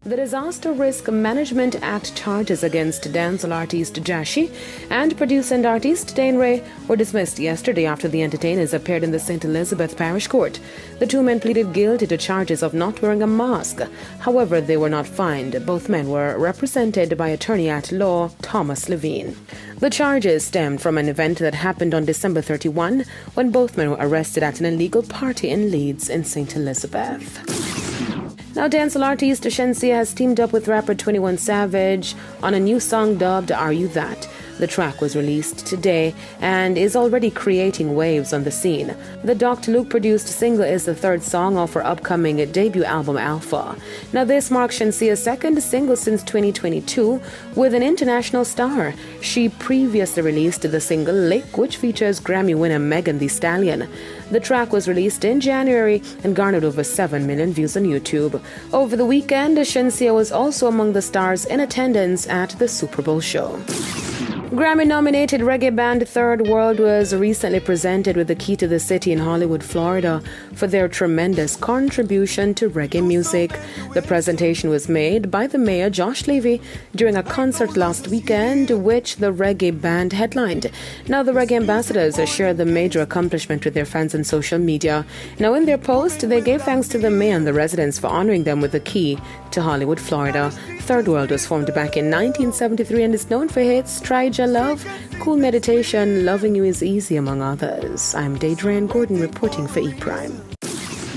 The Disaster Risk Management Act charges against dancehall artist Jahshii and producer and artist Dane Ray were dismissed yesterday after the entertainers appeared in the St. Elizabeth Parish Court. The two men pleaded guilty to charges of not wearing a mask. However, they were not fined. Both men were represented by attorney-at-law Thomas Levine. The charges stemmed from an event that happened on December 31 when both men were arrested at an illegal party in Leeds in St. Elizabeth. Now, dancehall artist Jahshii has teamed up with rapper 21 Savage on a new song dubbed Are You That? The track was released today and is already creating waves on the scene. The Dr. Luke-produced single is the third song off her upcoming debut album, Alpha. Now, this marks Jahshii's second single since 2022 with an international star. She previously released the single Lick, which features Grammy winner Megan Thee Stallion. The track was released in January and garnered over 7 million views on YouTube. Over the weekend, Jahshii was also among the stars in attendance at the Super Bowl show. Grammy-nominated reggae band Third World was recently presented with the key to the city in Hollywood, Florida, for their tremendous contribution to reggae music. The presentation was made by the mayor, Jahshii, during a concert last weekend, which the reggae band headlined. Now, the reggae ambassadors shared the major accomplishment with their fans on social media. Now, in their post, they gave thanks to the mayor and the residents for honoring them with the key to Hollywood, Florida. Third World was formed back in 1973 and is known for hits Try Ja Love, Cool Meditation, Loving You Is Easy, among others. I'm Deidre Gordon reporting for ePrime.